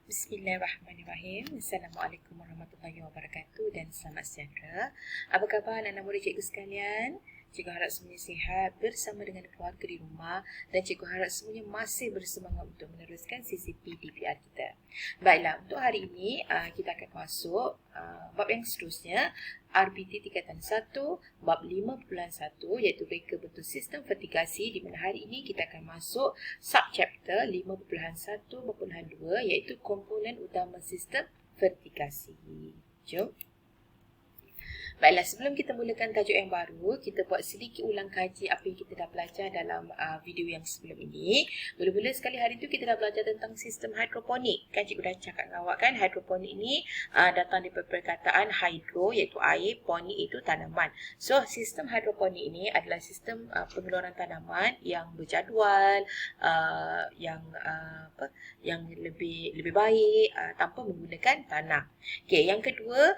Bismillahirrahmanirrahim. Assalamualaikum warahmatullahi wabarakatuh dan selamat sejahtera. Apa khabar anak-anak murid cikgu sekalian? Cikgu harap semuanya sihat bersama dengan keluarga di rumah dan cikgu harap semuanya masih bersemangat untuk meneruskan CCP DPR kita. Baiklah, untuk hari ini kita akan masuk bab yang seterusnya, RBT tingkatan 1, bab 5.1 iaitu reka bentuk sistem vertikasi, di mana hari ini kita akan masuk subchapter 5.1.2 iaitu komponen utama sistem vertikasi. Jom. Baiklah, sebelum kita mulakan tajuk yang baru, kita buat sedikit ulang kaji apa yang kita dah belajar dalam video yang sebelum ini. Mula-mula sekali hari itu kita dah belajar tentang sistem hidroponik. Kan cikgu dah cakap dengan awak kan, hidroponik ini datang daripada perkataan hydro iaitu air, ponik itu tanaman. So, sistem hidroponik ini adalah sistem pengeluaran tanaman yang berjadual, yang lebih baik tanpa menggunakan tanah. Okey, yang kedua,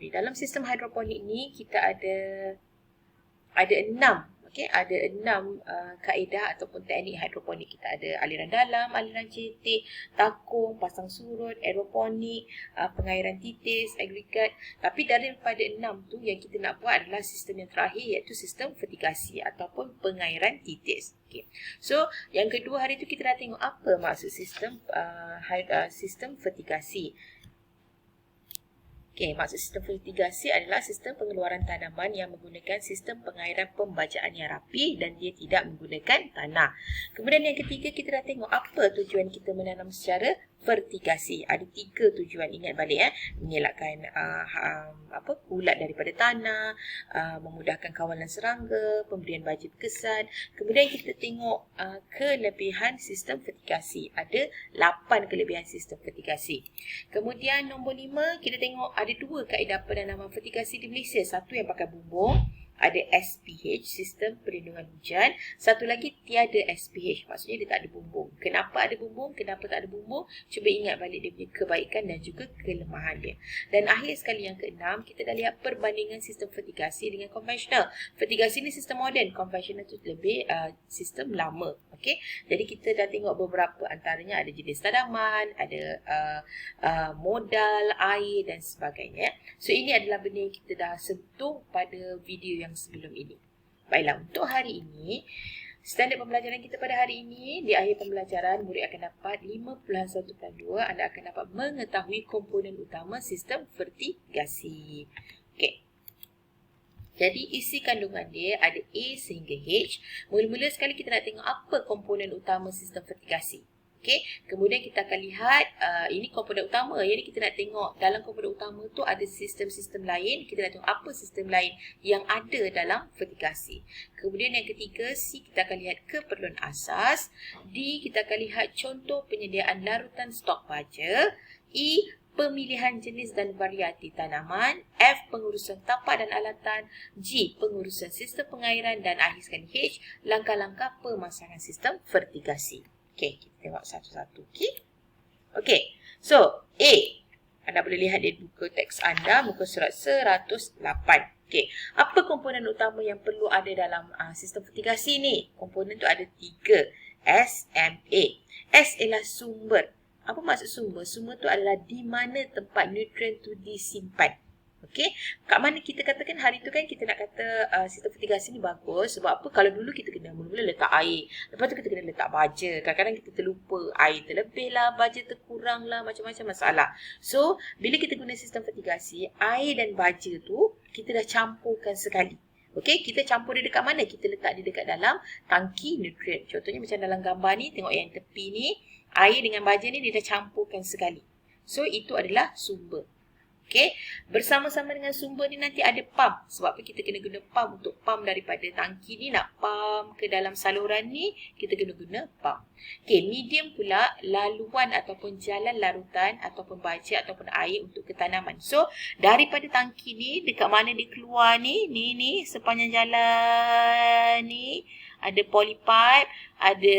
dalam sistem hidroponik ni kita ada 6, ada 6 kaedah ataupun teknik hidroponik. Kita ada aliran dalam, aliran cetek, takung, pasang surut, aeroponik, pengairan titis, agregat. Tapi daripada 6 tu yang kita nak buat adalah sistem yang terakhir iaitu sistem vertikasi ataupun pengairan titis. So, yang kedua hari tu kita dah tengok apa maksud sistem vertikasi. Maksud sistem vertikasi adalah sistem pengeluaran tanaman yang menggunakan sistem pengairan pembajaan yang rapi dan dia tidak menggunakan tanah. Kemudian yang ketiga, kita dah tengok apa tujuan kita menanam secara vertikasi. Ada 3 tujuan, ingat balik mengelakkan ulat daripada tanah, memudahkan kawalan serangga, pemberian baja berkesan. Kemudian kita tengok kelebihan sistem vertikasi. Ada 8 kelebihan sistem vertikasi. Kemudian nombor 5, kita tengok ada 2 kaedah penanaman vertikasi di Malaysia. Satu yang pakai bumbung, ada SPH, sistem perlindungan hujan. Satu lagi tiada SPH, maksudnya dia tak ada bumbung. Kenapa ada bumbung? Kenapa tak ada bumbung? Cuba ingat balik dia punya kebaikan dan juga kelemahan dia. Dan akhir sekali yang keenam, kita dah lihat perbandingan sistem vertikasi dengan konvensional. Vertikasi ni sistem moden, konvensional tu lebih sistem lama. Jadi kita dah tengok beberapa antaranya, ada jenis tanaman, ada modal, air dan sebagainya. So ini adalah benda yang kita dah sentuh pada video yang sebelum ini. Baiklah, untuk hari ini, standard pembelajaran kita pada hari ini, di akhir pembelajaran, murid akan dapat 5.1.2, anda akan dapat mengetahui komponen utama sistem vertikasi. Jadi isi kandungan dia ada A sehingga H. Mula-mula sekali kita nak tengok apa komponen utama sistem vertikasi. Kemudian kita akan lihat ini komponen utama. Jadi kita nak tengok dalam komponen utama tu ada sistem-sistem lain. Kita nak tengok apa sistem lain yang ada dalam vertikasi. Kemudian yang ketiga, C, kita akan lihat keperluan asas. D, kita akan lihat contoh penyediaan larutan stok baja. E, pemilihan jenis dan variati tanaman. F, pengurusan tapak dan alatan. G, pengurusan sistem pengairan. Dan akhir sekali H, langkah-langkah pemasangan sistem vertikasi. Kita tengok satu-satu. So, A, anda boleh lihat di buku teks anda, muka surat 108. Apa komponen utama yang perlu ada dalam sistem vertikasi ni? Komponen tu ada 3. S, M, A. S ialah sumber. Apa maksud sumber? Sumber tu adalah di mana tempat nutrien tu disimpan. Kat mana kita katakan hari tu kan kita nak kata sistem vertikasi ni bagus. Sebab apa? Kalau dulu kita kena mula-mula letak air. Lepas tu kita kena letak baja. Kadang-kadang kita terlupa. Air terlebih lah, baja terkurang lah, macam-macam masalah. So, bila kita guna sistem vertikasi, air dan baja tu kita dah campurkan sekali. Kita campur dia dekat mana? Kita letak dia dekat dalam tangki nutrien. Contohnya macam dalam gambar ni, tengok yang tepi ni, air dengan baja ni dia dah campurkan sekali. So, itu adalah sumber. Bersama-sama dengan sumber ni nanti ada pump. Sebab apa kita kena guna pump untuk pump daripada tangki ni, nak pump ke dalam saluran ni, kita kena guna pump. Medium pula laluan ataupun jalan larutan ataupun baja ataupun air untuk ke tanaman. So, daripada tangki ni, dekat mana dia keluar ni, ni sepanjang jalan ni, ada polypipe, ada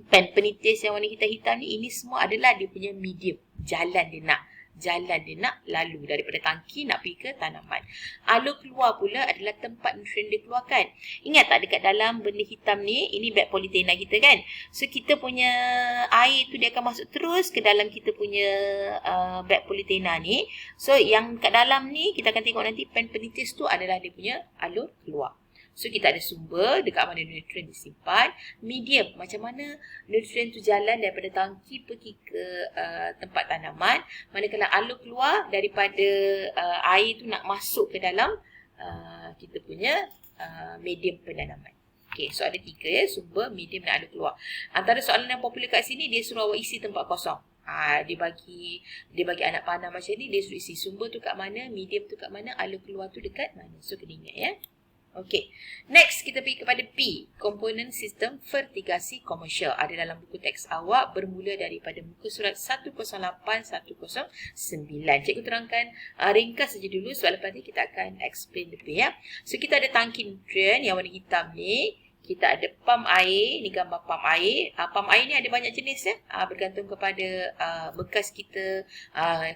pen penitis yang warna hitam-hitam ni, ini semua adalah dia punya medium. Jalan dia nak. jalan dia nak lalu daripada tangki nak pergi ke tanaman. Alur keluar pula adalah tempat nutrien dikeluarkan. Ingat tak dekat dalam benda hitam ni, ini beg politena kita kan. So kita punya air tu dia akan masuk terus ke dalam kita punya beg politena ni. So yang kat dalam ni kita akan tengok nanti pen penitis tu adalah dia punya alur keluar. So kita ada sumber dekat mana nutrien disimpan, medium macam mana nutrien tu jalan daripada tangki pergi ke tempat tanaman, manakala alur keluar daripada air tu nak masuk ke dalam kita punya medium penanaman. Okay, so ada 3 ya, sumber, medium dan alur keluar. Antara soalan yang popular kat sini, dia suruh awak isi tempat kosong. Dia bagi anak panah macam ni, dia suruh isi sumber tu kat mana, medium tu kat mana, alur keluar tu dekat mana. So kena ingat ya. Okey. Next kita pergi kepada P, komponen sistem fertigasi komersial. Ada dalam buku teks awak bermula daripada muka surat 108-109. Cikgu terangkan ringkas saja dulu sebab lepas ni kita akan explain lebih ya. So kita ada tangki nutrien yang warna hitam ni. Kita ada pam air, ni gambar pam air. Pam air ni ada banyak jenis ya, bergantung kepada bekas kita,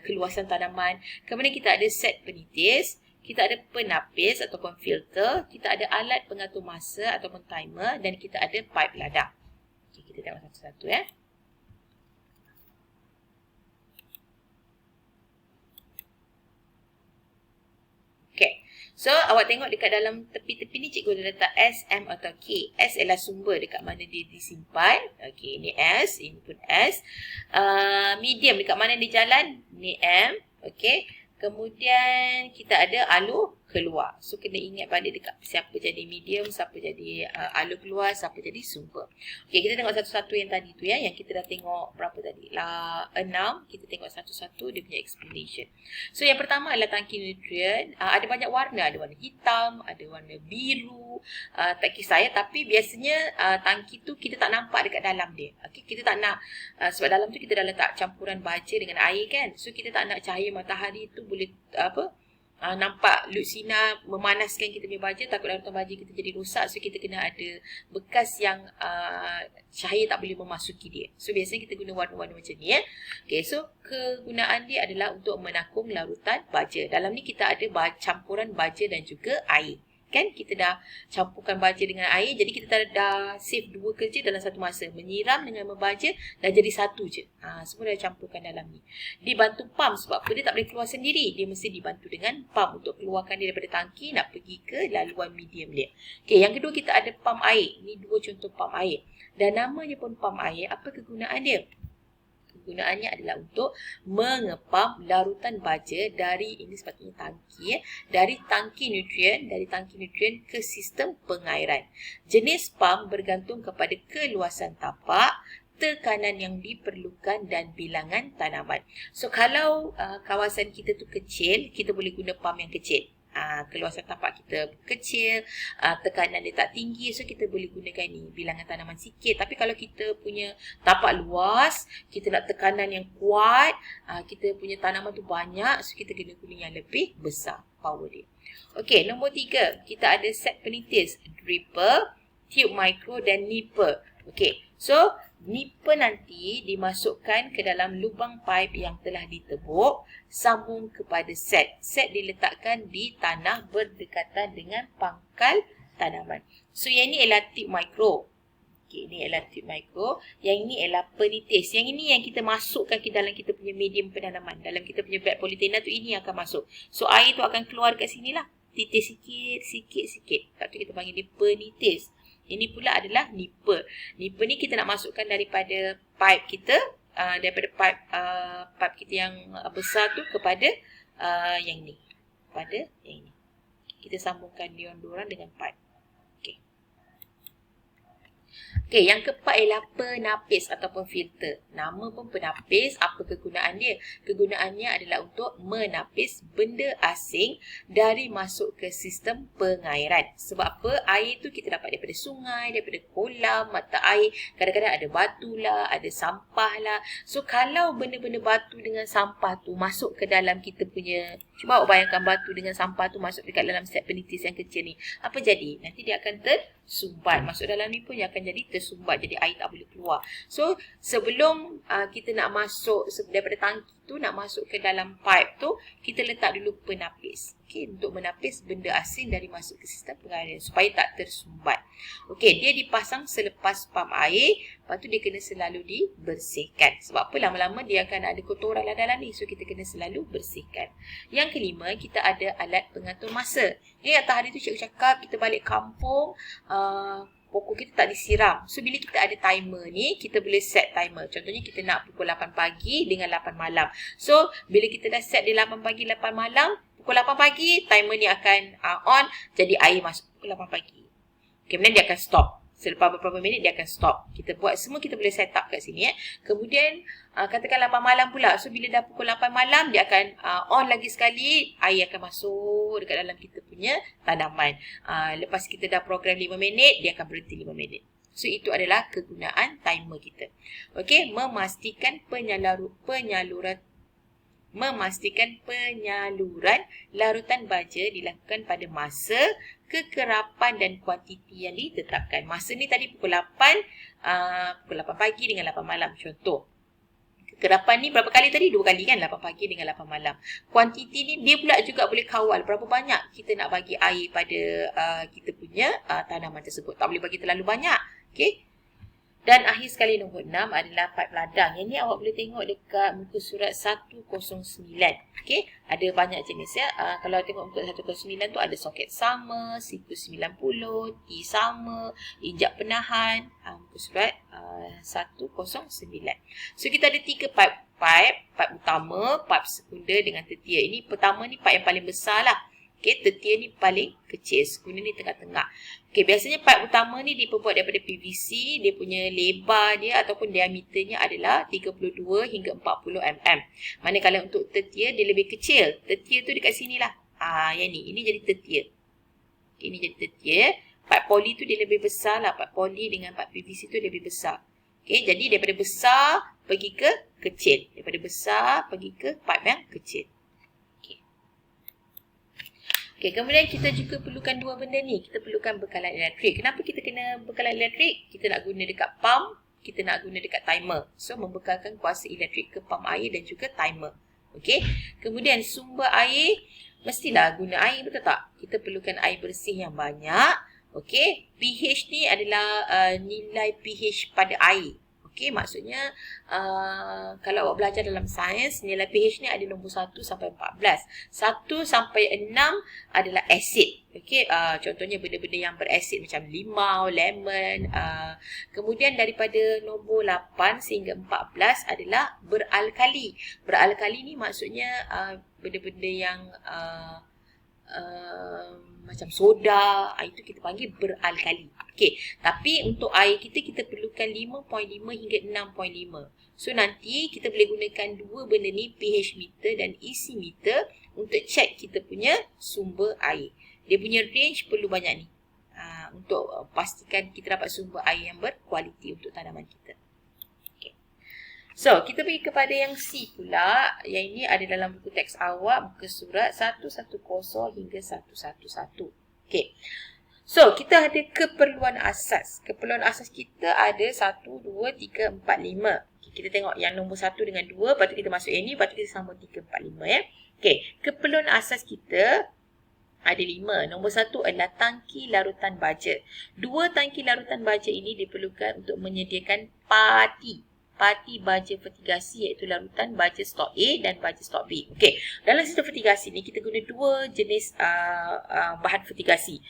keluasan tanaman. Kemudian kita ada set penitis. Kita ada penapis ataupun filter, kita ada alat pengatur masa ataupun timer dan kita ada pipe ladang. Okay, kita tengok satu-satu ya. Okay. So awak tengok dekat dalam tepi-tepi ni cikgu dah letak S, M atau K. S adalah sumber dekat mana dia disimpan. Okay, ini S, ini pun S. Medium dekat mana dia jalan, ini M. Okay. Kemudian kita ada alur keluar. So kena ingat balik dekat siapa jadi medium, siapa jadi alur keluar, siapa jadi sumber. Okey, kita tengok satu-satu yang tadi tu ya, yang kita dah tengok berapa tadi? 6. Kita tengok satu-satu dia punya explanation. So yang pertama adalah tangki nutrien. Ada banyak warna, ada warna hitam, ada warna biru, tak kisah ya, tapi biasanya tangki tu kita tak nampak dekat dalam dia. Okey, kita tak nak sebab dalam tu kita dah letak campuran baja dengan air kan. So kita tak nak cahaya matahari tu boleh nampak lut sinar memanaskan kita punya baja, takut larutan baja kita jadi rosak. So kita kena ada bekas yang cahaya tak boleh memasuki dia. So biasanya kita guna warna-warna macam ni ya. Okay, so kegunaan dia adalah untuk menakung larutan baja. Dalam ni kita ada campuran baja dan juga air. Kan kita dah campurkan baja dengan air, jadi kita dah save 2 kerja dalam satu masa. Menyiram dengan membaja dah jadi satu je. Semua dah campurkan dalam ni. Dibantu pam sebab apa? Dia tak boleh keluar sendiri. Dia mesti dibantu dengan pam untuk keluarkan dia daripada tangki nak pergi ke laluan medium dia. Okey, yang kedua kita ada pam air. Ni 2 contoh pam air. Dan namanya pun pam air, apa kegunaan dia? Kegunaannya adalah untuk mengepam larutan baja dari, ini sepatutnya tangki ya, dari tangki nutrien ke sistem pengairan. Jenis pam bergantung kepada keluasan tapak, tekanan yang diperlukan dan bilangan tanaman. So kalau kawasan kita tu kecil, kita boleh guna pam yang kecil. Keluasan tapak kita kecil, tekanan dia tak tinggi, so kita boleh gunakan ni bilangan tanaman sikit. Tapi kalau kita punya tapak luas, kita nak tekanan yang kuat, kita punya tanaman tu banyak, so kita kena guna yang lebih besar power dia. Okey, nombor 3 kita ada set penitis, dripper, tube micro dan nipper. Okey, so nipper nanti dimasukkan ke dalam lubang pipe yang telah ditebuk, sambung kepada set. Set diletakkan di tanah berdekatan dengan pangkal tanaman. So yang ini adalah tube micro. Okey, ini adalah tube micro. Yang ini adalah penitis. Yang ini yang kita masukkan ke dalam kita punya medium penanaman. Dalam kita punya beg politena tu ini yang akan masuk. So air tu akan keluar kat sini lah. Titis sikit. Lepas tu kita panggil dia penitis. Ini pula adalah nipper. Nipper ni kita nak masukkan daripada pipe kita, daripada pipe kita yang besar tu kepada yang ni. Pada yang ni. Kita sambungkan diorang dengan pipe. Okey, yang keempat ialah penapis ataupun filter. Nama pun penapis, apa kegunaan dia? Kegunaannya adalah untuk menapis benda asing dari masuk ke sistem pengairan. Sebab apa? Air tu kita dapat daripada sungai, daripada kolam, mata air. Kadang-kadang ada batu lah, ada sampah lah. So kalau benda-benda batu dengan sampah tu masuk ke dalam kita punya, cuba awak bayangkan batu dengan sampah tu masuk dekat dalam set penitis yang kecil ni. Apa jadi? Nanti dia akan tersumbat. Masuk dalam ni pun dia akan jadi tersumbat. Jadi air tak boleh keluar. So, sebelum kita nak masuk daripada tangki tu, nak masuk ke dalam pipe tu, kita letak dulu penapis. Okay, untuk menapis benda asing dari masuk ke sistem pengairan supaya tak tersumbat. Okay, dia dipasang selepas pam air. Lepas tu dia kena selalu dibersihkan. Sebab apa? Lama-lama dia akan ada kotoran dalam ni. So, kita kena selalu bersihkan. Yang kelima, kita ada alat pengatur masa. Atas hari tu cikgu cakap kita balik kampung, pokok kita tak disiram. So, bila kita ada timer ni, kita boleh set timer. Contohnya, kita nak pukul 8 pagi dengan 8 malam. So, bila kita dah set di 8 pagi, 8 malam, pukul 8 pagi, timer ni akan on. Jadi, air masuk pukul 8 pagi. Kemudian, dia akan stop. Selepas beberapa minit, dia akan stop. Kita buat semua, kita boleh set up kat sini. Kemudian, katakan 8 malam pula. So, bila dah pukul 8 malam, dia akan on lagi sekali. Air akan masuk dekat dalam kita punya tanaman. Lepas kita dah program 5 minit, dia akan berhenti 5 minit. So, itu adalah kegunaan timer kita. Okey, memastikan penyaluran larutan baja dilakukan pada masa, kekerapan dan kuantiti yang ditetapkan. Masa ni tadi pukul 8 pagi dengan 8 malam contoh. Kekerapan ni berapa kali tadi? 2 kali kan? 8 pagi dengan 8 malam. Kuantiti ni dia pula juga boleh kawal berapa banyak kita nak bagi air pada kita punya tanaman tersebut. Tak boleh bagi terlalu banyak. Okey. Dan akhir sekali nombor 6 adalah pipe ladang. Yang ni awak boleh tengok dekat muka surat 109. Okey, ada banyak jenis ya. Kalau tengok muka 109 tu ada soket sama, siku 90, T sama, injak penahan. Muka surat 109. So kita ada 3 pipe utama, pipe sekunder dengan tertier. Ini pertama ni pipe yang paling besar lah. Okey, tertier ni paling kecil, sekunder ni tengah-tengah. Okey, biasanya pipe utama ni diperbuat daripada PVC, dia punya lebar dia ataupun diameternya adalah 32 hingga 40 mm. Manakala untuk tertier dia lebih kecil. Tertier tu dekat sini lah. Yang ni, ini jadi tertier. Okay, ini jadi tertier. Pipe poli tu dia lebih besar lah. Pipe poli dengan pipe PVC tu lebih besar. Okey, jadi daripada besar pergi ke kecil. Daripada besar pergi ke pipe yang kecil. Okay, kemudian kita juga perlukan 2 benda ni. Kita perlukan bekalan elektrik. Kenapa kita kena bekalan elektrik? Kita nak guna dekat pump, kita nak guna dekat timer. So, membekalkan kuasa elektrik ke pump air dan juga timer. Okay. Kemudian sumber air, mestilah guna air, betul tak? Kita perlukan air bersih yang banyak. Okay. pH ni adalah nilai pH pada air. Okey, maksudnya kalau awak belajar dalam sains, nilai pH ni ada nombor 1 sampai 14. 1 sampai 6 adalah asid. Okey, contohnya benda-benda yang berasid macam limau, lemon. Kemudian daripada nombor 8 sehingga 14 adalah beralkali. Beralkali ni maksudnya benda-benda yang macam soda, itu kita panggil beralkali. Okey, tapi untuk air kita perlukan 5.5 hingga 6.5. So nanti kita boleh gunakan 2 benda ni, pH meter dan EC meter untuk check kita punya sumber air. Dia punya range perlu banyak ni. Untuk pastikan kita dapat sumber air yang berkualiti untuk tanaman kita. So, kita pergi kepada yang C pula. Yang ini ada dalam buku teks awak, muka surat 110 hingga 111. Okey. So, kita ada keperluan asas. Keperluan asas kita ada 1, 2, 3, 4, 5. Okay, kita tengok yang nombor 1 dengan 2. Lepas tu kita masuk yang ni. Lepas tu kita sambung 3, 4, 5 ya. Okey. Keperluan asas kita ada 5. Nombor 1 adalah tangki larutan baja. 2 tangki larutan baja ini diperlukan untuk menyediakan parti baja fertigasi, iaitu larutan baja stok A dan baja stok B. Okey, dalam sistem fertigasi ni kita guna 2 jenis bahan fertigasi.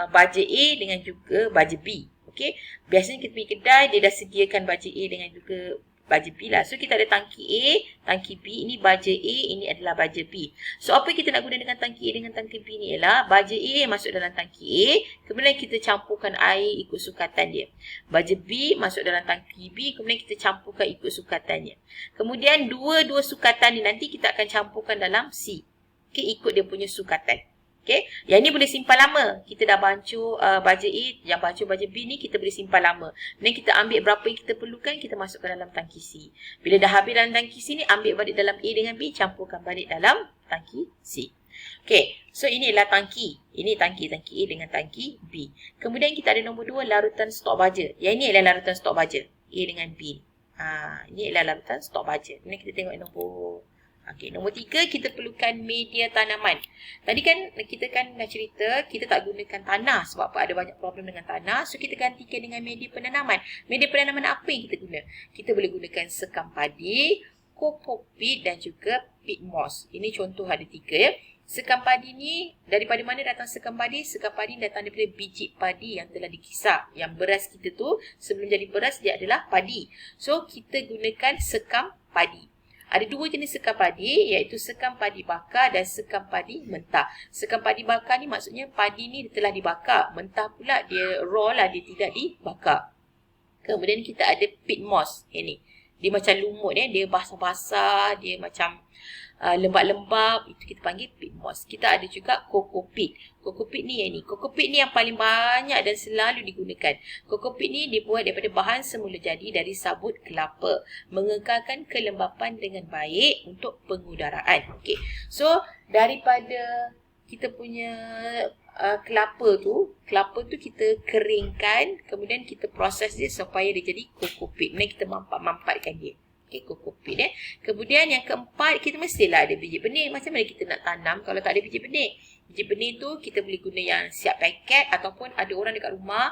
Baja A dengan juga baja B. Okey, biasanya kita pergi kedai, dia dah sediakan baja A dengan juga baja B lah. So, kita ada tangki A, tangki B. Ini baja A, ini adalah baja B. So, apa kita nak guna dengan tangki A dengan tangki B ni ialah baja A masuk dalam tangki A. Kemudian kita campurkan air ikut sukatan dia. Baja B masuk dalam tangki B. Kemudian kita campurkan ikut sukatannya. Kemudian, dua sukatan ni nanti kita akan campurkan dalam C. Okay, ikut dia punya sukatan. Okay, yang ni boleh simpan lama. Kita dah bancur baja A, yang bancur baja B ni kita boleh simpan lama. Dan kita ambil berapa yang kita perlukan, kita masukkan dalam tangki C. Bila dah habis dalam tangki C ni, ambil balik dalam A dengan B, campurkan balik dalam tangki C. Okey, so ini adalah tangki. Ini tangki A dengan tangki B. Kemudian kita ada nombor 2, larutan stok baja. Yang ini adalah larutan stok baja. A dengan B. Ini adalah larutan stok baja. Kemudian kita tengok nombor nombor 3, kita perlukan media tanaman. Tadi kan kita dah cerita kita tak gunakan tanah sebab apa? Ada banyak problem dengan tanah. So kita gantikan dengan media penanaman. Media penanaman apa yang kita guna? Kita boleh gunakan sekam padi, kokopit dan juga peat moss. Ini contoh ada 3 ya. Sekam padi ni daripada mana datang sekam padi? Sekam padi datang daripada biji padi yang telah dikisar. Yang beras kita tu sebelum jadi beras dia adalah padi. So kita gunakan sekam padi. Ada 2 jenis sekam padi iaitu sekam padi bakar dan sekam padi mentah. Sekam padi bakar ni maksudnya padi ni telah dibakar. Mentah pula dia raw lah, dia tidak dibakar. Kemudian kita ada peat moss. Ini dia macam lumut dia basah-basah, dia macam lembab-lembab, itu kita panggil peat moss. Kita ada juga kokopit. Kokopit ni Kokopit ni yang paling banyak dan selalu digunakan. Kokopit ni dibuat daripada bahan semula jadi dari sabut kelapa, mengekalkan kelembapan dengan baik untuk pengudaraan. Okey. So daripada kita punya kelapa tu kita keringkan, kemudian kita proses dia supaya dia jadi kokopit. Kemudian kita mampatkan dia. Kokopit Kemudian yang keempat, kita mestilah ada biji benih. Macam mana kita nak tanam kalau tak ada biji benih? Biji benih tu kita boleh guna yang siap paket, ataupun ada orang dekat rumah,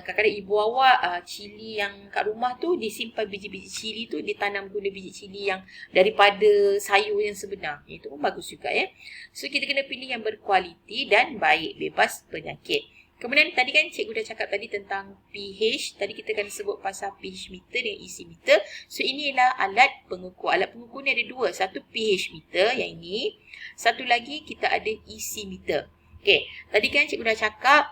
kadang-kadang ibu awak cili yang kat rumah tu disimpan biji-biji cili tu, ditanam guna biji cili yang daripada sayur yang sebenar. Itu pun bagus juga ya. So kita kena pilih yang berkualiti dan baik, bebas penyakit. Kemudian tadi kan cikgu dah cakap tadi tentang pH. Tadi kita akan sebut pasal pH meter dan EC meter. So inilah alat pengukur. Alat pengukur ni ada 2. Satu pH meter yang ini. Satu lagi kita ada EC meter. Okey, tadi kan cikgu dah cakap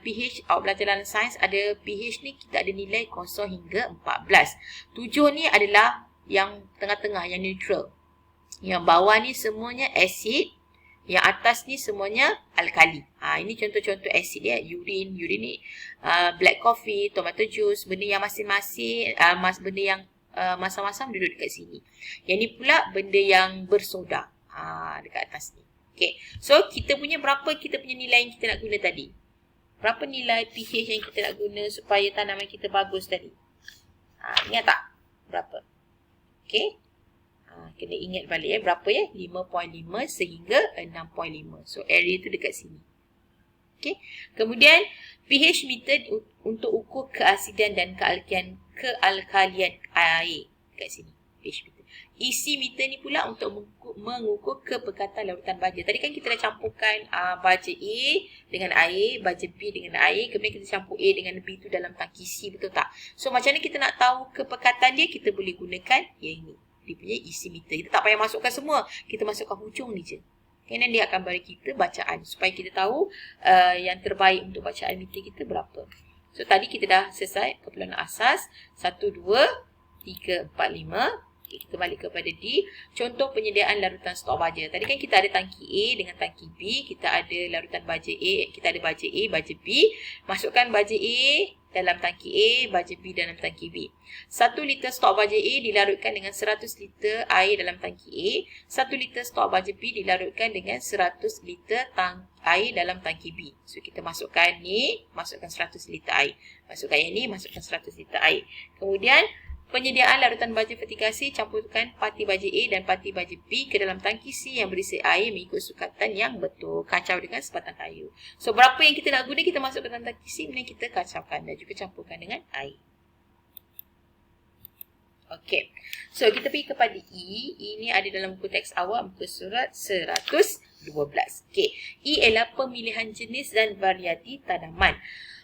pH awak belajar dalam sains ada pH ni kita ada nilai 0 hingga 14. 7 ni adalah yang tengah-tengah, yang neutral. Yang bawah ni semuanya asid. Yang atas ni semuanya alkali. Ini contoh-contoh asid ya. Urin ni black coffee, tomato juice, benda yang masing-masing, benda yang masam-masam duduk dekat sini. Yang ni pula benda yang bersoda dekat atas ni. Okay. So kita punya berapa kita punya nilai yang kita nak guna tadi? Berapa nilai pH yang kita nak guna supaya tanaman kita bagus tadi? Ingat tak? Berapa? Okay. Kena ingat balik berapa ya? 5.5 sehingga 6.5. So area tu dekat sini. Okey. Kemudian pH meter untuk ukur keasidan dan kealkalian air dekat sini. pH meter. EC meter ni pula untuk mengukur kepekatan larutan baja. Tadi kan kita dah campurkan baja A dengan air, baja B dengan air, kemudian kita campur A dengan B tu dalam tangki C, betul tak? So macam mana kita nak tahu kepekatan dia? Kita boleh gunakan yang ini. Dia punya EC meter. Kita tak payah masukkan semua. Kita masukkan hujung ni je. Dan dia akan bagi kita bacaan. Supaya kita tahu yang terbaik untuk bacaan meter kita berapa. So tadi kita dah selesai keperluan asas. 1, 2, 3, 4, 5. Okay, kita balik kepada D. Contoh penyediaan larutan stok baja. Tadi kan kita ada tangki A dengan tangki B. Kita ada larutan baja A. Kita ada baja A, baja B. Masukkan baja A dalam tangki A, baja B dalam tangki B. 1 liter stok baja A dilarutkan dengan 100 liter air dalam tangki A. 1 liter stok baja B dilarutkan dengan 100 liter air dalam tangki B. So kita masukkan ni, masukkan 100 liter air. Masukkan yang ni, masukkan 100 liter air. Kemudian penyediaan larutan baja vertikasi, campurkan parti baja A dan parti baja B ke dalam tangki C yang berisi air mengikut sukatan yang betul. Kacau dengan sebatang kayu. So, berapa yang kita nak guna, kita masuk ke dalam tangki C, kemudian kita kacaukan dan juga campurkan dengan air. Okey. So, kita pergi kepada E. Ini ada dalam buku teks awak, muka surat 112. Okey. E ialah pemilihan jenis dan variati tanaman.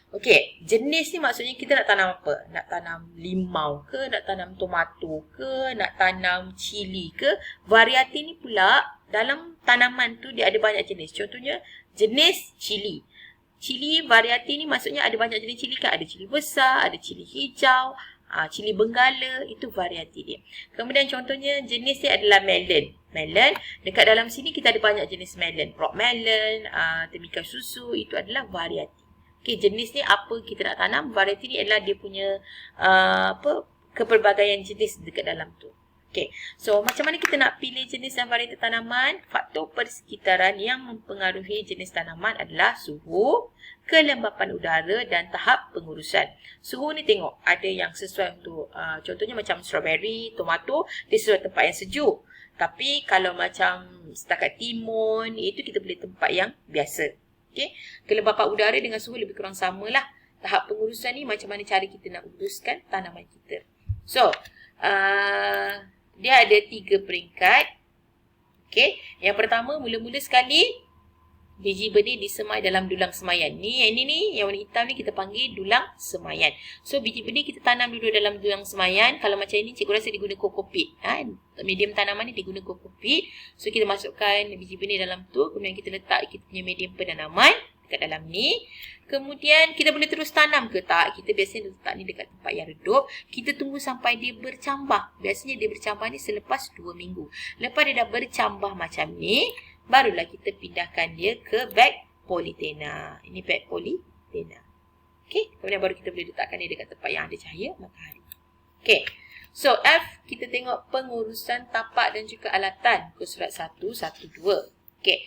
Okey, jenis ni maksudnya kita nak tanam apa? Nak tanam limau ke? Nak tanam tomato ke? Nak tanam cili ke? Variati ni pula dalam tanaman tu dia ada banyak jenis. Contohnya jenis cili. Cili variati ni maksudnya ada banyak jenis cili kan? Ada cili besar, ada cili hijau, cili benggala, itu variati dia. Kemudian contohnya jenis dia adalah melon. Melon, dekat dalam sini kita ada banyak jenis melon. Rock melon, Temica susu, itu adalah variati. Okay, jenis ni apa kita nak tanam. Variety ni adalah dia punya kepelbagaian jenis dekat dalam tu. Okay, so macam mana kita nak pilih jenis dan varietas tanaman? Faktor persekitaran yang mempengaruhi jenis tanaman adalah suhu, kelembapan udara dan tahap pengurusan. Suhu ni tengok, ada yang sesuai untuk, contohnya macam strawberry, tomato, dia sesuai tempat yang sejuk. Tapi kalau macam setakat timun, itu kita boleh tempat yang biasa. Okay, kelembapan udara dengan suhu lebih kurang samalah. Tahap pengurusan ni macam mana cara kita nak uruskan tanaman kita. So, dia ada 3 peringkat. Okey, yang pertama mula-mula sekali biji benih disemai dalam dulang semaian. Ni yang warna hitam ni kita panggil dulang semaian. So biji benih kita tanam dulu dalam dulang semaian. Kalau macam ini cikgu rasa diguna kokopit. Medium tanaman ni diguna kokopit. So kita masukkan biji benih dalam tu, kemudian kita letak kita punya medium penanaman dekat dalam ni. Kemudian kita boleh terus tanam ke tak? Kita biasanya letak ni dekat tempat yang redup. Kita tunggu sampai dia bercambah. Biasanya dia bercambah ni selepas 2 minggu. Lepas dia dah bercambah macam ni, barulah kita pindahkan dia ke beg polythena. Ini beg polythena. Okey, kemudian baru kita boleh letakkan dia dekat tempat yang ada cahaya matahari. Okey. So F, kita tengok pengurusan tapak dan juga alatan. Muka surat 112. Okey.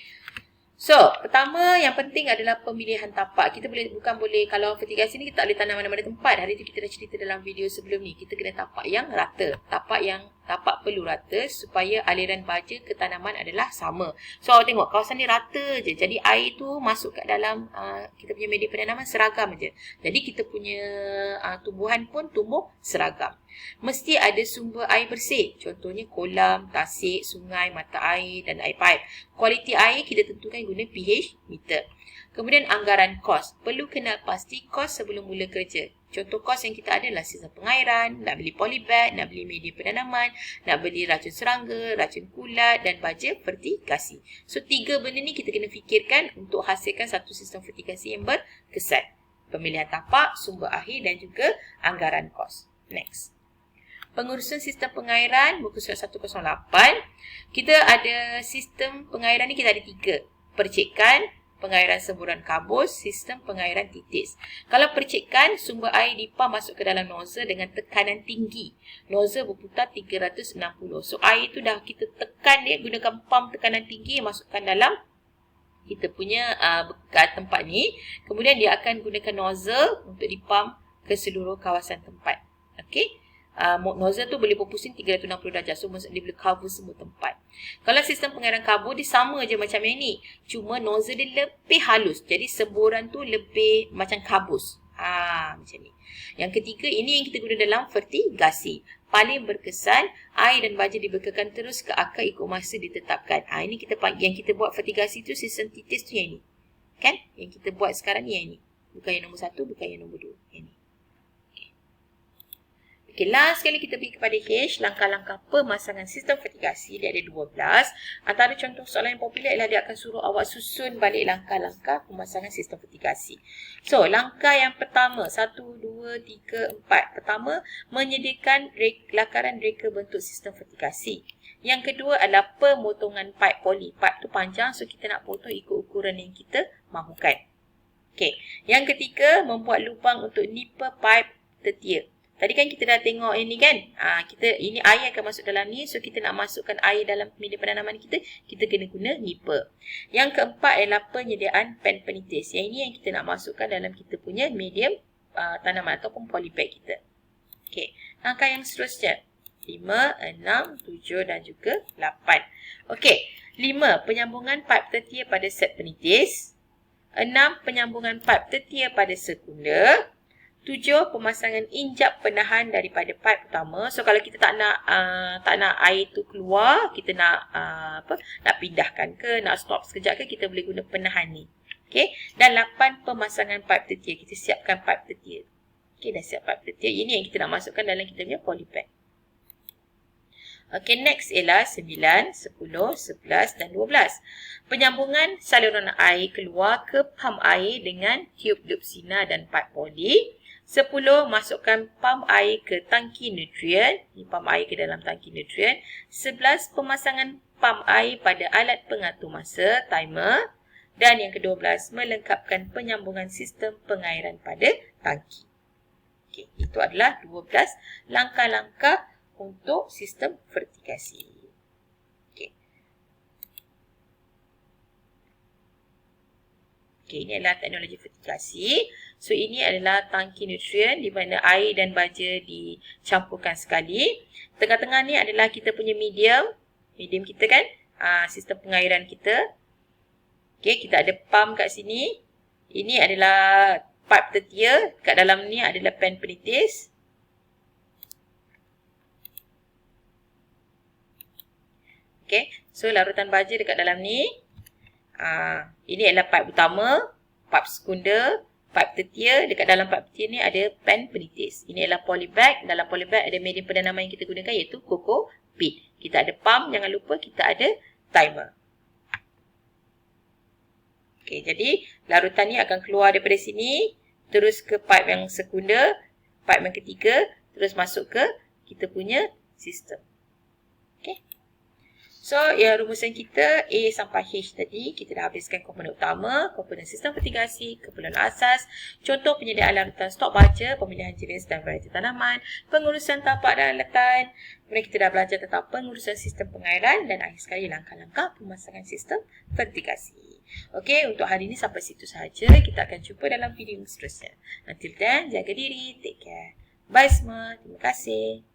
So, pertama yang penting adalah pemilihan tapak. Kita bukan boleh, kalau fertigasi ni kita tak boleh tanam mana-mana tempat. Hari tu kita dah cerita dalam video sebelum ni. Kita kena tapak yang rata. Tapak perlu rata supaya aliran baja ke tanaman adalah sama. So, awak tengok kawasan ni rata je. Jadi, air tu masuk kat dalam kita punya media penanaman seragam je. Jadi, kita punya tumbuhan pun tumbuh seragam. Mesti ada sumber air bersih. Contohnya kolam, tasik, sungai, mata air dan air paip. Kualiti air kita tentukan guna pH meter. Kemudian anggaran kos. Perlu kenal pasti kos sebelum mula kerja. Contoh kos yang kita ada adalah sistem pengairan, nak beli polybag, nak beli media penanaman, nak beli racun serangga, racun kulat dan baja fertigasi. So 3 benda ni kita kena fikirkan untuk hasilkan satu sistem fertigasi yang berkesan. Pemilihan tapak, sumber air dan juga anggaran kos. Next. Pengurusan sistem pengairan, muka surat 108. Kita ada sistem pengairan ni, kita ada 3. Percikan, pengairan semburan kabus, sistem pengairan titis. Kalau percikan, sumber air dipam masuk ke dalam nozzle dengan tekanan tinggi. Nozzle berputar 360. So air tu dah kita tekan dia, gunakan pam tekanan tinggi, masukkan dalam kita punya tempat ni. Kemudian dia akan gunakan nozzle untuk dipam ke seluruh kawasan tempat. Okey. Nozzle tu boleh berpusing 360 darjah. So dia boleh cover semua tempat. Kalau sistem pengairan kabur dia sama je macam yang ni. Cuma nozzle dia lebih halus. Jadi semburan tu lebih macam kabus. Macam ni. Yang ketiga, ini yang kita guna dalam fertigasi. Paling berkesan, air dan baja dibekalkan terus ke akar ikut masa ditetapkan. Ini yang kita buat fertigasi tu, sistem titis tu yang ni. Kan? Yang kita buat sekarang ni yang ni. Bukan yang nombor 1, bukan yang nombor 2. Yang ni. Okay, last sekali kita pergi kepada H, langkah-langkah pemasangan sistem fertigasi. Dia ada 12. Antara contoh soalan yang popular ialah dia akan suruh awak susun balik langkah-langkah pemasangan sistem fertigasi. So, langkah yang pertama, 1, 2, 3, 4. Pertama, menyediakan lakaran reka bentuk sistem fertigasi. Yang kedua adalah pemotongan pipe poli. Pipe tu panjang, so kita nak potong ikut ukuran yang kita mahukan. Okay. Yang ketiga, membuat lubang untuk nipper pipe tertier. Tadi kan kita dah tengok ini kan. Ini air akan masuk dalam ni. So kita nak masukkan air dalam media penanaman kita kena guna nipper. Yang keempat adalah penyediaan pen penitis. Yang ini yang kita nak masukkan dalam kita punya medium tanaman ataupun polybag kita. Okey. Langkah yang seterusnya. 5, 6, 7 dan juga 8. Okey. 5. Penyambungan pipe tertier pada set penitis. 6. Penyambungan pipe tertier pada sekunder. 7. Pemasangan injap penahan daripada pipe utama. So kalau kita tak nak air tu keluar, kita nak nak pindahkan ke, nak stop sekejap ke, kita boleh guna penahan ni. Okey. Dan 8. Pemasangan pipe tertier. Kita siapkan pipe tertier. Okey, dah siap pipe tertier. Ini yang kita nak masukkan dalam kita punya polybag. Okey, next ialah 9, 10, 11 dan 12. Penyambungan saluran air keluar ke pam air dengan tiub Lupsina dan pipe poli. 10. Masukkan pam air ke tangki nutrien. Ini pam air ke dalam tangki nutrien. 11. Pemasangan pam air pada alat pengatur masa, timer. Dan yang ke-12, melengkapkan penyambungan sistem pengairan pada tangki. Okey, itu adalah 12 langkah-langkah untuk sistem vertikasi. Ini adalah teknologi vertikasi. So, ini adalah tangki nutrien di mana air dan baja dicampurkan sekali. Tengah-tengah ni adalah kita punya medium. Medium kita kan, sistem pengairan kita. Kita ada pump kat sini. Ini adalah pipe tertia. Kat dalam ni adalah pen penitis. So larutan baja dekat dalam ni. Ini adalah pipe utama, pipe sekunder, pipe tertia. Dekat dalam pipe tertia ni ada pen penitis. Ini adalah polybag. Dalam polybag ada medium perdanaman yang kita gunakan iaitu coco pit. Kita ada pump, jangan lupa kita ada timer. Jadi larutan ni akan keluar daripada sini, terus ke pipe yang sekunder, pipe yang ketiga, terus masuk ke kita punya sistem. So, rumusan kita A sampai H tadi, kita dah habiskan komponen utama, komponen sistem vertikasi, komponen asas, contoh penyediaan larutan stok baja, pemilihan jenis dan varieti tanaman, pengurusan tapak dan alatan. Kemudian kita dah belajar tentang pengurusan sistem pengairan dan akhir sekali langkah-langkah pemasangan sistem vertikasi. Untuk hari ini sampai situ sahaja. Kita akan jumpa dalam video seterusnya. Until then, jaga diri, take care. Bye semua, terima kasih.